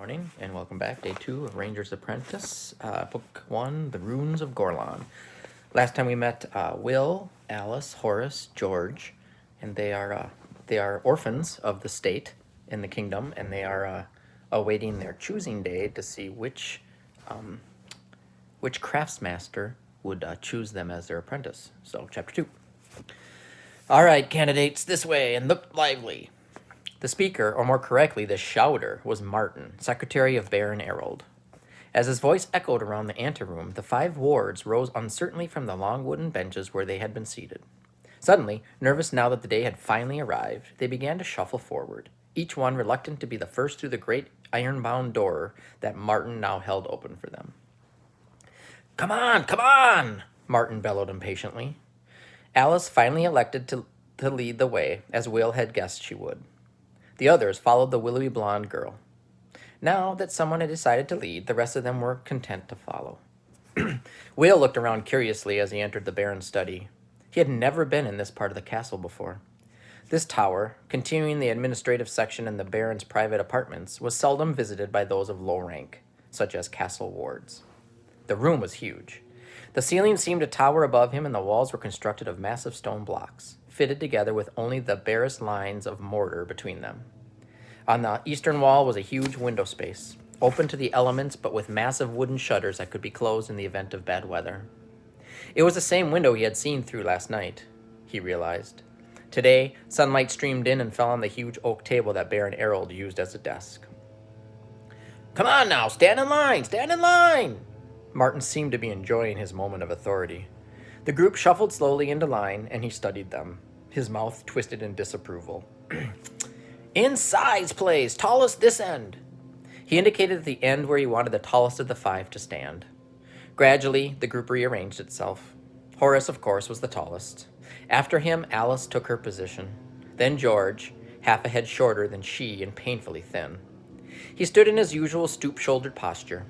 Morning and welcome back. Day 2 of Ranger's Apprentice, Book 1, The Runes of Gorlon. Last time we met Will, Alice, Horace, George, and they are orphans of the state in the kingdom, and they are awaiting their choosing day to see which craftsmaster would choose them as their apprentice. So, Chapter 2. All right, candidates, this way, and look lively. The speaker, or more correctly, the shouter, was Martin, secretary of Baron Erold. As his voice echoed around the anteroom, the 5 wards rose uncertainly from the long wooden benches where they had been seated. Suddenly, nervous now that the day had finally arrived, they began to shuffle forward, each one reluctant to be the first through the great iron-bound door that Martin now held open for them. Come on, Martin bellowed impatiently. Alice finally elected to lead the way, as Will had guessed she would. The others followed the willowy blonde girl. Now that someone had decided to lead, the rest of them were content to follow. Will looked around curiously as he entered the Baron's study. He had never been in this part of the castle before. This tower, continuing the administrative section in the Baron's private apartments, was seldom visited by those of low rank, such as castle wards. The room was huge. The ceiling seemed to tower above him, and the walls were constructed of massive stone blocks, fitted together with only the barest lines of mortar between them. On the eastern wall was a huge window space, open to the elements but with massive wooden shutters that could be closed in the event of bad weather. It was the same window he had seen through last night, he realized. Today, sunlight streamed in and fell on the huge oak table that Baron Erold used as a desk. Come on now, stand in line, stand in line! Martin seemed to be enjoying his moment of authority. The group shuffled slowly into line, and he studied them, his mouth twisted in disapproval. In size, please, tallest this end. He indicated at the end where he wanted the tallest of the 5 to stand. Gradually, the group rearranged itself. Horace, of course, was the tallest. After him, Alice took her position. Then George, half a head shorter than she and painfully thin. He stood in his usual stoop-shouldered posture.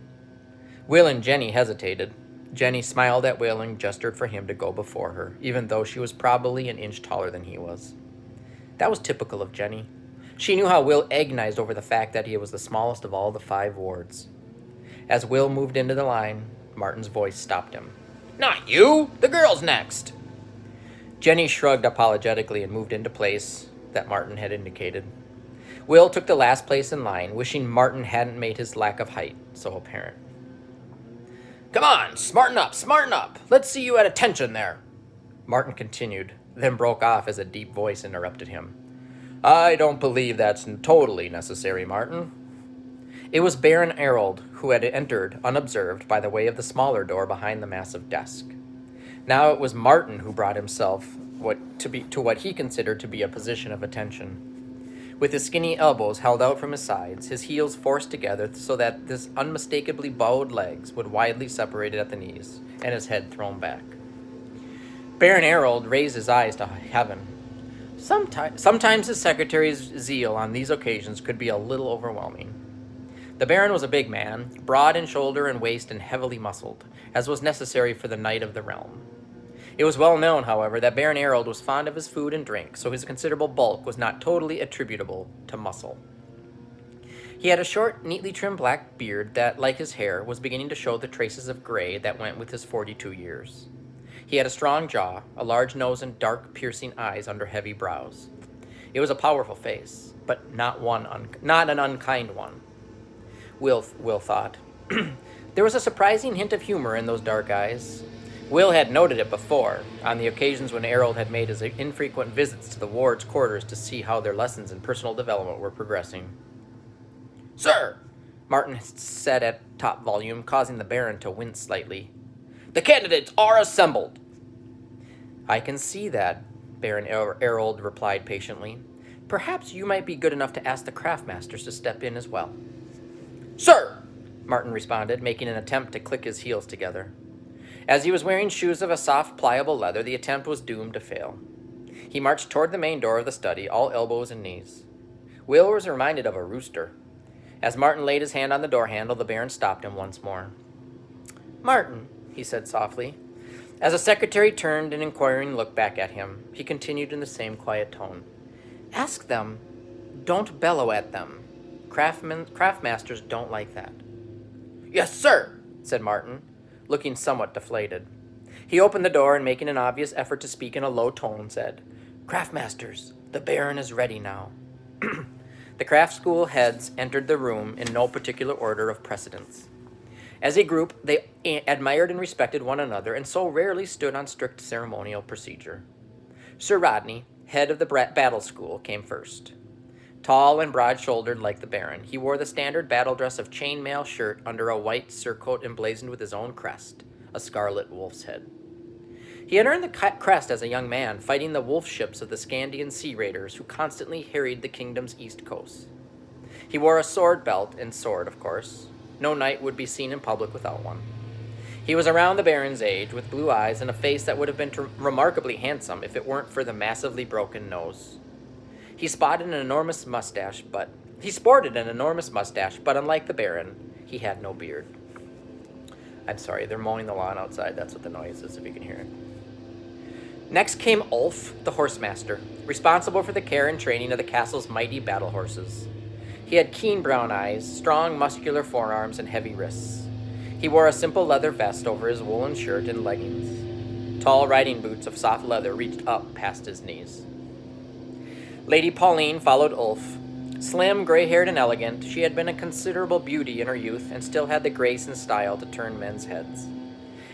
Will and Jenny hesitated. Jenny smiled at Will and gestured for him to go before her, even though she was probably an inch taller than he was. That was typical of Jenny. She knew how Will agonized over the fact that he was the smallest of all the 5 wards. As Will moved into the line, Martin's voice stopped him. Not you! The girl's next! Jenny shrugged apologetically and moved into place that Martin had indicated. Will took the last place in line, wishing Martin hadn't made his lack of height so apparent. Come on, smarten up. Let's see you at attention there. Martin continued, then broke off as a deep voice interrupted him. I don't believe that's totally necessary, Martin. It was Baron Erold, who had entered unobserved by the way of the smaller door behind the massive desk. Now it was Martin who brought himself to what he considered to be a position of attention. With his skinny elbows held out from his sides, his heels forced together so that his unmistakably bowed legs would widely separated at the knees, and his head thrown back. Baron Erold raised his eyes to heaven. Sometimes his secretary's zeal on these occasions could be a little overwhelming. The Baron was a big man, broad in shoulder and waist and heavily muscled, as was necessary for the knight of the realm. It was well known, however, that Baron Erold was fond of his food and drink, so his considerable bulk was not totally attributable to muscle. He had a short, neatly trimmed black beard that, like his hair, was beginning to show the traces of gray that went with his 42 years. He had a strong jaw, a large nose, and dark, piercing eyes under heavy brows. It was a powerful face, but not an unkind one. Will thought. There was a surprising hint of humor in those dark eyes. Will had noted it before, on the occasions when Erold had made his infrequent visits to the ward's quarters to see how their lessons in personal development were progressing. Sir, Martin said at top volume, causing the Baron to wince slightly. The candidates are assembled. I can see that, Baron Erold replied patiently. Perhaps you might be good enough to ask the craftmasters to step in as well. Sir, Martin responded, making an attempt to click his heels together. As he was wearing shoes of a soft, pliable leather, the attempt was doomed to fail. He marched toward the main door of the study, all elbows and knees. Will was reminded of a rooster. As Martin laid his hand on the door handle, the Baron stopped him once more. Martin, he said softly. As the secretary turned an inquiring look back at him, he continued in the same quiet tone. Ask them. Don't bellow at them. Craftmasters don't like that. Yes, sir, said Martin, looking somewhat deflated. He opened the door and, making an obvious effort to speak in a low tone, said, Craftmasters, the Baron is ready now. The craft school heads entered the room in no particular order of precedence. As a group, they admired and respected one another, and so rarely stood on strict ceremonial procedure. Sir Rodney, head of the battle school, came first. Tall and broad-shouldered like the Baron, he wore the standard battle dress of chainmail shirt under a white surcoat emblazoned with his own crest, a scarlet wolf's head. He had earned the crest as a young man, fighting the wolf ships of the Scandian sea raiders who constantly harried the kingdom's east coast. He wore a sword belt and sword, of course. No knight would be seen in public without one. He was around the Baron's age, with blue eyes and a face that would have been remarkably handsome if it weren't for the massively broken nose. He sported an enormous mustache, but unlike the Baron, he had no beard. I'm sorry, they're mowing the lawn outside. That's what the noise is, if you can hear it. Next came Ulf, the horsemaster, responsible for the care and training of the castle's mighty battle horses. He had keen brown eyes, strong muscular forearms, and heavy wrists. He wore a simple leather vest over his woolen shirt and leggings. Tall riding boots of soft leather reached up past his knees. Lady Pauline followed Ulf. Slim, gray-haired, and elegant, she had been a considerable beauty in her youth and still had the grace and style to turn men's heads.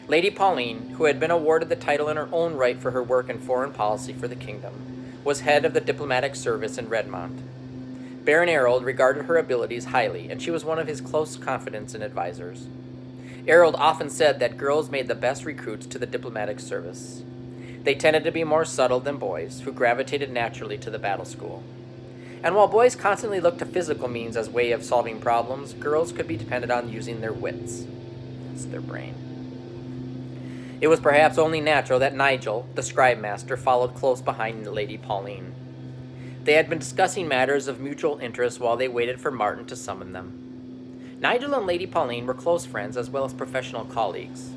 Lady Pauline, who had been awarded the title in her own right for her work in foreign policy for the kingdom, was head of the diplomatic service in Redmont. Baron Erold regarded her abilities highly, and she was one of his close confidants and advisors. Erold often said that girls made the best recruits to the diplomatic service. They tended to be more subtle than boys, who gravitated naturally to the battle school. And while boys constantly looked to physical means as a way of solving problems, girls could be depended on using their wits. That's their brain. It was perhaps only natural that Nigel, the scribe master, followed close behind Lady Pauline. They had been discussing matters of mutual interest while they waited for Martin to summon them. Nigel and Lady Pauline were close friends as well as professional colleagues.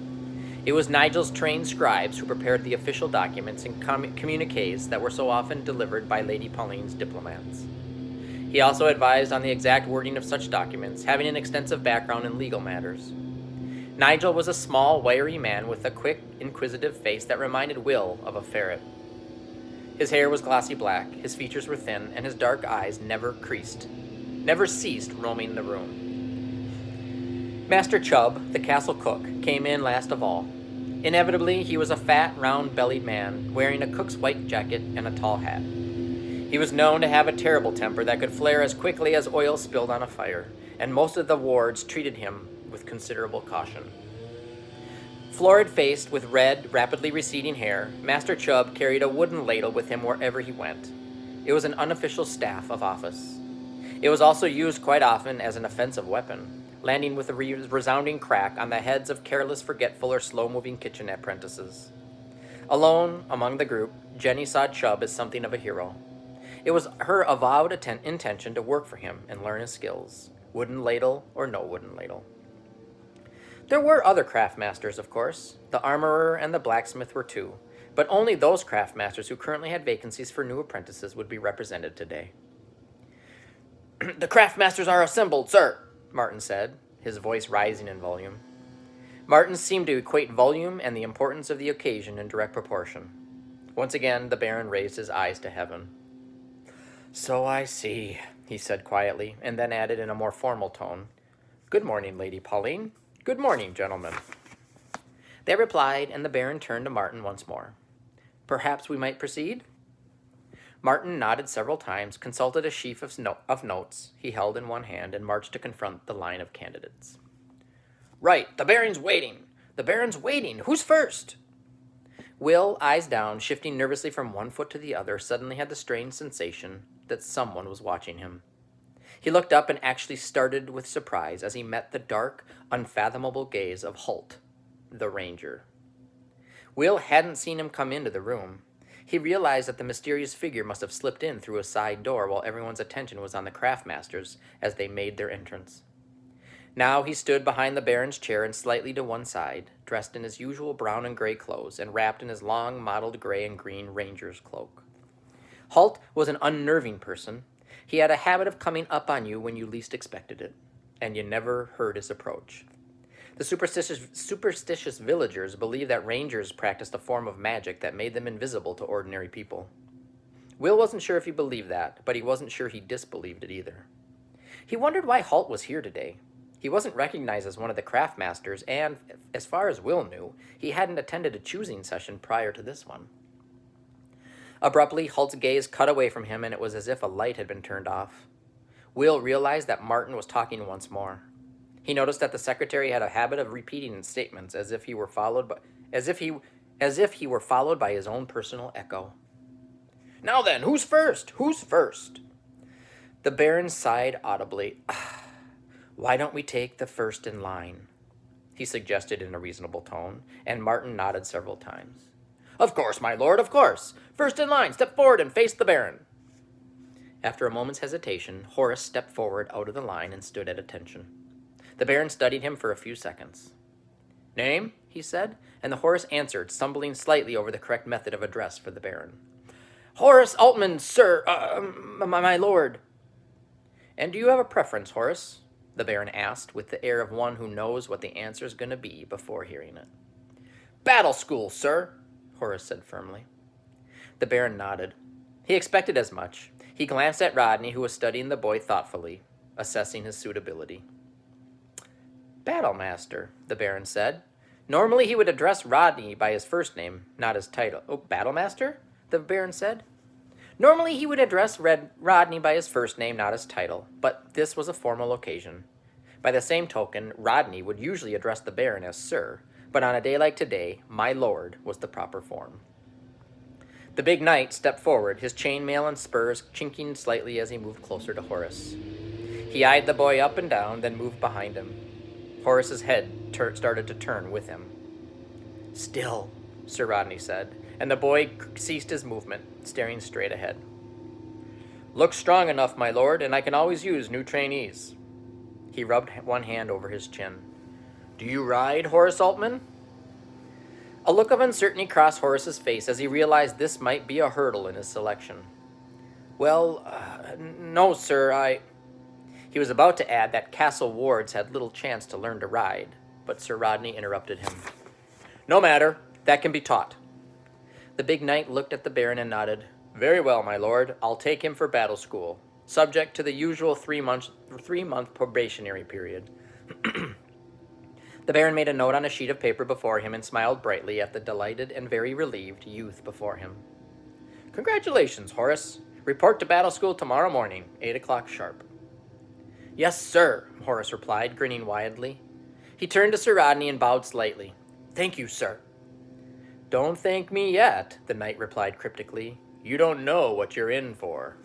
It was Nigel's trained scribes who prepared the official documents and communiques that were so often delivered by Lady Pauline's diplomats. He also advised on the exact wording of such documents, having an extensive background in legal matters. Nigel was a small, wiry man with a quick, inquisitive face that reminded Will of a ferret. His hair was glossy black, his features were thin, and his dark eyes never ceased roaming the room. Master Chubb, the castle cook, came in last of all. Inevitably, he was a fat, round-bellied man, wearing a cook's white jacket and a tall hat. He was known to have a terrible temper that could flare as quickly as oil spilled on a fire, and most of the wards treated him with considerable caution. Florid-faced, with red, rapidly receding hair, Master Chubb carried a wooden ladle with him wherever he went. It was an unofficial staff of office. It was also used quite often as an offensive weapon, landing with a resounding crack on the heads of careless, forgetful, or slow-moving kitchen apprentices. Alone among the group, Jenny saw Chubb as something of a hero. It was her avowed intention to work for him and learn his skills, wooden ladle or no wooden ladle. There were other craftmasters, of course. The armorer and the blacksmith were too, but only those craftmasters who currently had vacancies for new apprentices would be represented today. The craftmasters are assembled, sir, Martin said, his voice rising in volume. Martin seemed to equate volume and the importance of the occasion in direct proportion. Once again, the Baron raised his eyes to heaven. So I see, he said quietly, and then added in a more formal tone, Good morning, Lady Pauline. Good morning, gentlemen. They replied, and the Baron turned to Martin once more. Perhaps we might proceed? Martin nodded several times, consulted a sheaf of notes he held in one hand, and marched to confront the line of candidates. Right, the Baron's waiting. The Baron's waiting. Who's first? Will, eyes down, shifting nervously from one foot to the other, suddenly had the strange sensation that someone was watching him. He looked up and actually started with surprise as he met the dark, unfathomable gaze of Holt, the ranger. Will hadn't seen him come into the room. He realized that the mysterious figure must have slipped in through a side door while everyone's attention was on the craftmasters as they made their entrance. Now he stood behind the Baron's chair and slightly to one side, dressed in his usual brown and gray clothes and wrapped in his long, mottled gray and green ranger's cloak. Holt was an unnerving person. He had a habit of coming up on you when you least expected it, and you never heard his approach. The superstitious villagers believed that rangers practiced a form of magic that made them invisible to ordinary people. Will wasn't sure if he believed that, but he wasn't sure he disbelieved it either. He wondered why Halt was here today. He wasn't recognized as one of the craft masters, and, as far as Will knew, he hadn't attended a choosing session prior to this one. Abruptly, Halt's gaze cut away from him, and it was as if a light had been turned off. Will realized that Martin was talking once more. He noticed that the secretary had a habit of repeating his statements as if he were followed by his own personal echo. "Now then, who's first? Who's first?" The Baron sighed audibly. "Why don't we take the first in line?" he suggested in a reasonable tone, and Martin nodded several times. "Of course, my lord, of course. First in line, step forward and face the Baron." After a moment's hesitation, Horace stepped forward out of the line and stood at attention. The Baron studied him for a few seconds. "Name?" he said, and the Horace answered, stumbling slightly over the correct method of address for the Baron. "Horace Altman, sir, my lord." "And do you have a preference, Horace?" the Baron asked, with the air of one who knows what the answer's going to be before hearing it. "Battle school, sir," Horace said firmly. The Baron nodded. He expected as much. He glanced at Rodney, who was studying the boy thoughtfully, assessing his suitability. "Battlemaster," the Baron said. Normally he would address Rodney by his first name, not his title. "Oh, Battlemaster?" the Baron said. Normally he would address Rodney by his first name, not his title, but this was a formal occasion. By the same token, Rodney would usually address the Baron as Sir, but on a day like today, my lord was the proper form. The big knight stepped forward, his chainmail and spurs chinking slightly as he moved closer to Horace. He eyed the boy up and down, then moved behind him. Horace's head started to turn with him. "Still," Sir Rodney said, and the boy ceased his movement, staring straight ahead. "Looks strong enough, my lord, and I can always use new trainees." He rubbed one hand over his chin. "Do you ride, Horace Altman?" A look of uncertainty crossed Horace's face as he realized this might be a hurdle in his selection. "Well, no, sir, He was about to add that castle wards had little chance to learn to ride, but Sir Rodney interrupted him. "No matter, that can be taught." The big knight looked at the Baron and nodded. "Very well, my lord, I'll take him for battle school, subject to the usual three-month probationary period." The Baron made a note on a sheet of paper before him and smiled brightly at the delighted and very relieved youth before him. "Congratulations, Horace. Report to battle school tomorrow morning, 8 o'clock sharp." "Yes, sir," Horace replied, grinning widely. He turned to Sir Rodney and bowed slightly. "Thank you, sir." "Don't thank me yet," the knight replied cryptically. "You don't know what you're in for."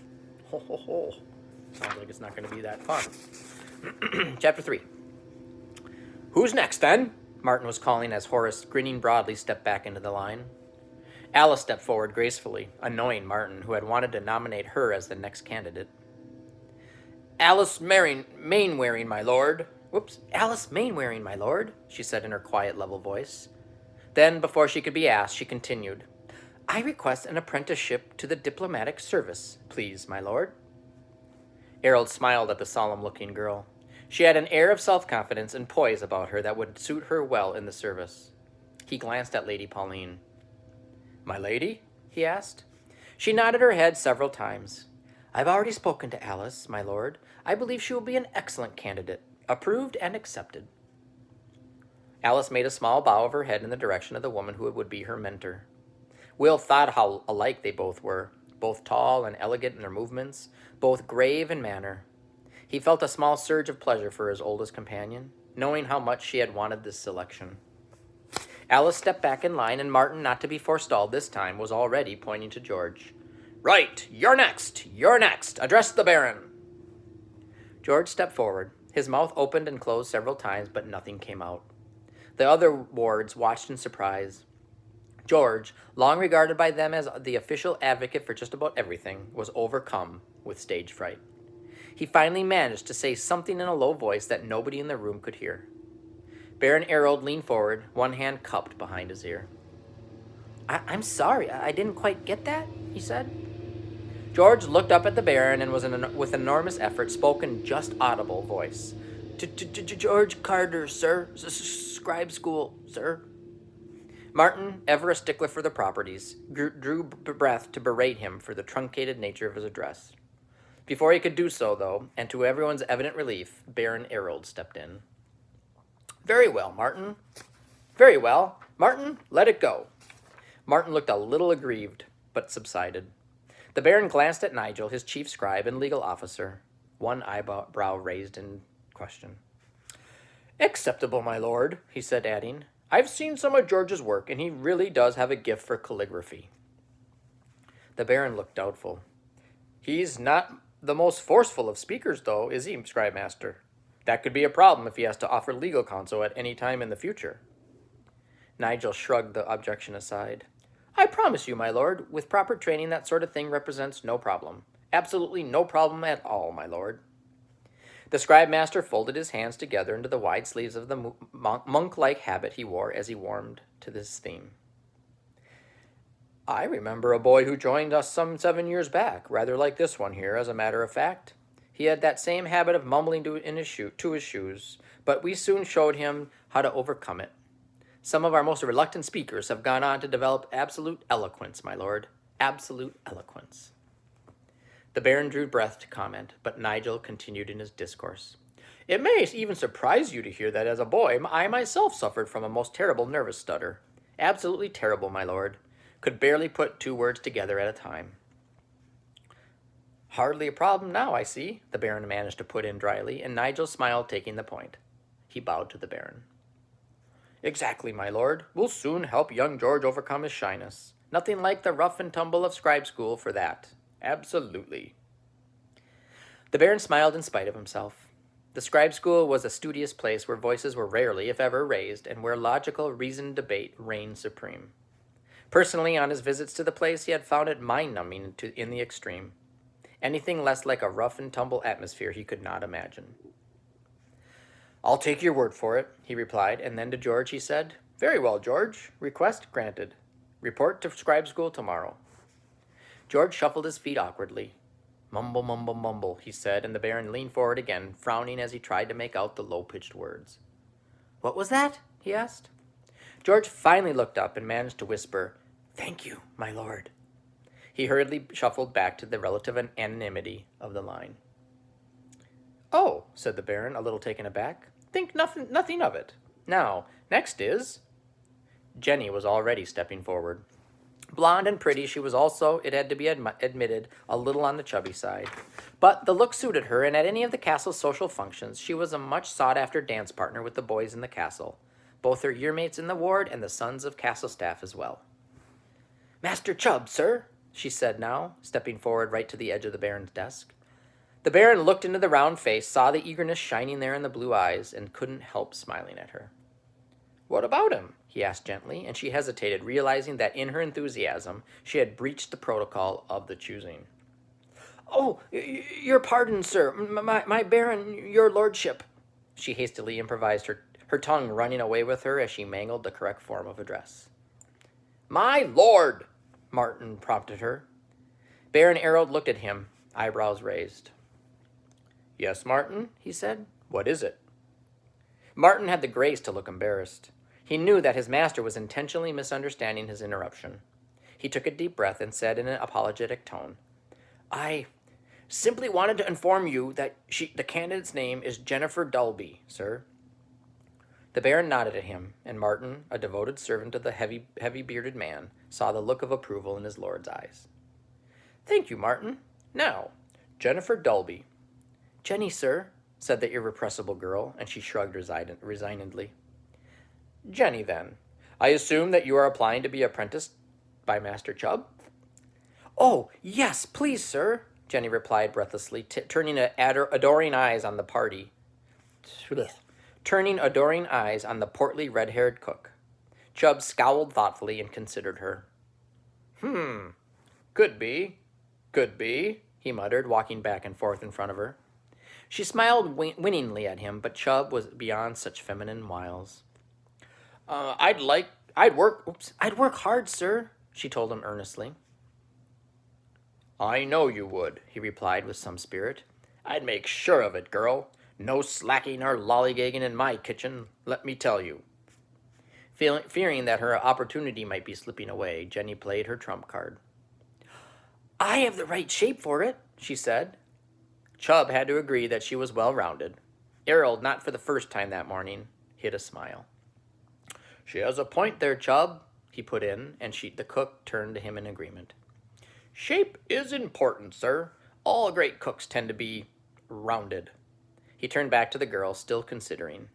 Ho, ho, ho. Sounds like it's not going to be that fun. Chapter 3. "Who's next, then?" Martin was calling as Horace, grinning broadly, stepped back into the line. Alice stepped forward gracefully, annoying Martin, who had wanted to nominate her as the next candidate. "Alice Mainwaring, my lord." "Alice Mainwaring, my lord," she said in her quiet, level voice. Then, before she could be asked, she continued, "I request an apprenticeship to the diplomatic service, please, my lord." Harold smiled at the solemn-looking girl. She had an air of self-confidence and poise about her that would suit her well in the service. He glanced at Lady Pauline. "My lady?" he asked. She nodded her head several times. "I've already spoken to Alice, my lord. I believe she will be an excellent candidate. Approved and accepted." Alice made a small bow of her head in the direction of the woman who would be her mentor. Will thought how alike they both were, both tall and elegant in their movements, both grave in manner. He felt a small surge of pleasure for his oldest companion, knowing how much she had wanted this selection. Alice stepped back in line, and Martin, not to be forestalled this time, was already pointing to George. "Right, you're next, you're next. Address the Baron." George stepped forward. His mouth opened and closed several times, but nothing came out. The other wards watched in surprise. George, long regarded by them as the official advocate for just about everything, was overcome with stage fright. He finally managed to say something in a low voice that nobody in the room could hear. Baron Harold leaned forward, one hand cupped behind his ear. I'm sorry, I didn't quite get that," he said. George looked up at the Baron and was with enormous effort spoke in just audible voice. George Carter, sir. Scribe school, sir. Martin, ever a stickler for the properties, drew breath to berate him for the truncated nature of his address. Before he could do so, though, and to everyone's evident relief, Baron Erold stepped in. Very well, Martin. Very well. Martin, let it go. Martin looked a little aggrieved, but subsided. The Baron glanced at Nigel, his chief scribe and legal officer, one eyebrow raised in question. Acceptable, my lord, he said, adding, I've seen some of George's work, and he really does have a gift for calligraphy. The Baron looked doubtful. He's not the most forceful of speakers, though, is he, Scribe Master? That could be a problem if he has to offer legal counsel at any time in the future. Nigel shrugged the objection aside. I promise you, my lord, with proper training, that sort of thing represents no problem. Absolutely no problem at all, my lord. The Scribe Master folded his hands together into the wide sleeves of the monk-like habit he wore as he warmed to this theme. I remember a boy who joined us some 7 years back, rather like this one here, as a matter of fact. He had that same habit of mumbling to his shoes, but we soon showed him how to overcome it. Some of our most reluctant speakers have gone on to develop absolute eloquence, my lord. Absolute eloquence. The Baron drew breath to comment, but Nigel continued in his discourse. It may even surprise you to hear that as a boy, I myself suffered from a most terrible nervous stutter. Absolutely terrible, my lord. Could barely put 2 words together at a time. Hardly a problem now, I see, the Baron managed to put in dryly, and Nigel smiled, taking the point. He bowed to the Baron. Exactly, my lord. We'll soon help young George overcome his shyness. Nothing like the rough and tumble of scribe school for that. Absolutely. The Baron smiled in spite of himself. The scribe school was a studious place where voices were rarely, if ever, raised, and where logical, reasoned debate reigned supreme. Personally, on his visits to the place, he had found it mind-numbing in the extreme. Anything less like a rough and tumble atmosphere he could not imagine. I'll take your word for it, he replied, and then to George he said, Very well, George. Request granted. Report to scribe school tomorrow. George shuffled his feet awkwardly. Mumble, mumble, mumble, he said, and the Baron leaned forward again, frowning as he tried to make out the low-pitched words. What was that? He asked. George finally looked up and managed to whisper, Thank you, my lord. He hurriedly shuffled back to the relative anonymity of the line. Oh, said the Baron, a little taken aback. Think nothing of it. Now, next is... Jenny was already stepping forward. Blonde and pretty, she was also, it had to be admitted, a little on the chubby side. But the look suited her, and at any of the castle's social functions, she was a much sought-after dance partner with the boys in the castle, both her yearmates in the ward and the sons of castle staff as well. Master Chubb, sir, she said now, stepping forward right to the edge of the Baron's desk. The Baron looked into the round face, saw the eagerness shining there in the blue eyes, and couldn't help smiling at her. What about him? He asked gently, and she hesitated, realizing that in her enthusiasm she had breached the protocol of the choosing. Oh, your pardon, sir. My Baron, your lordship. She hastily improvised, her tongue running away with her as she mangled the correct form of address. My lord, Martin prompted her. Baron Erold looked at him, eyebrows raised. Yes, Martin, he said. What is it? Martin had the grace to look embarrassed. He knew that his master was intentionally misunderstanding his interruption. He took a deep breath and said in an apologetic tone, I simply wanted to inform you that the candidate's name is Jennifer Dolby, sir. The Baron nodded at him, and Martin, a devoted servant of the heavy-bearded man, saw the look of approval in his lord's eyes. Thank you, Martin. Now, Jennifer Dolby. Jenny, sir, said the irrepressible girl, and she shrugged resignedly. Jenny, then. I assume that you are applying to be apprenticed by Master Chubb? Oh, yes, please, sir, Jenny replied breathlessly, turning adoring eyes on the party. Turning adoring eyes on the portly, red-haired cook. Chubb scowled thoughtfully and considered her. Could be, he muttered, walking back and forth in front of her. She smiled winningly at him, but Chubb was beyond such feminine wiles. I'd work hard, sir, she told him earnestly. I know you would, he replied with some spirit. I'd make sure of it, girl. No slacking or lollygagging in my kitchen, let me tell you. Fearing that her opportunity might be slipping away, Jenny played her trump card. I have the right shape for it, she said. Chubb had to agree that she was well-rounded. Errol, not for the first time that morning, hid a smile. She has a point there, Chubb, he put in, and the cook turned to him in agreement. Shape is important, sir. All great cooks tend to be rounded. He turned back to the girl, still considering.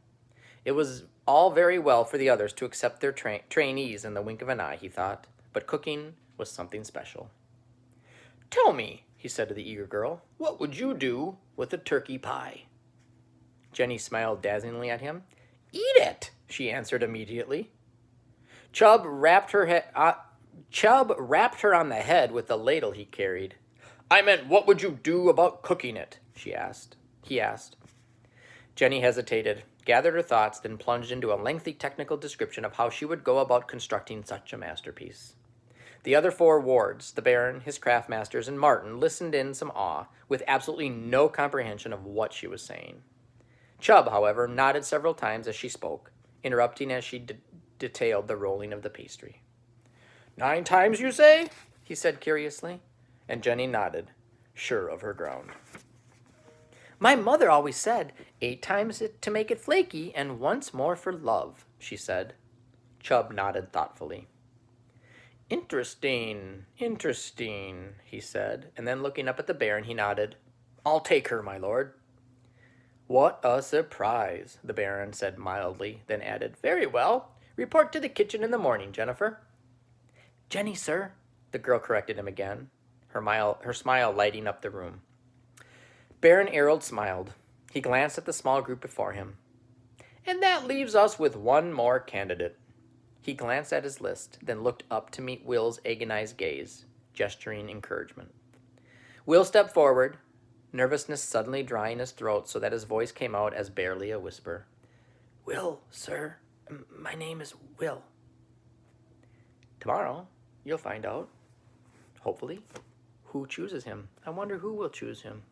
It was all very well for the others to accept their trainees in the wink of an eye, he thought, but cooking was something special. Tell me, he said to the eager girl, what would you do with a turkey pie? Jenny smiled dazzlingly at him. Eat it, she answered immediately. Chubb rapped her on the head with the ladle he carried. I meant, what would you do about cooking it? He asked. Jenny hesitated, gathered her thoughts, then plunged into a lengthy technical description of how she would go about constructing such a masterpiece. The other 4 wards, the Baron, his craftmasters, and Martin, listened in some awe, with absolutely no comprehension of what she was saying. Chubb, however, nodded several times as she spoke, interrupting as she detailed the rolling of the pastry. 9 times, you say? He said curiously, and Jenny nodded, sure of her ground. My mother always said, 8 times to make it flaky and once more for love, she said. Chubb nodded thoughtfully. Interesting, he said, and then looking up at the Baron, he nodded. I'll take her, my lord. What a surprise, the Baron said mildly, then added, Very well. Report to the kitchen in the morning, Jennifer. Jenny, sir, the girl corrected him again, her smile lighting up the room. Baron Errol smiled. He glanced at the small group before him. And that leaves us with one more candidate. He glanced at his list, then looked up to meet Will's agonized gaze, gesturing encouragement. Will stepped forward, nervousness suddenly drying his throat so that his voice came out as barely a whisper. Will, sir. My name is Will. Tomorrow, you'll find out, hopefully, who chooses him. I wonder who will choose him.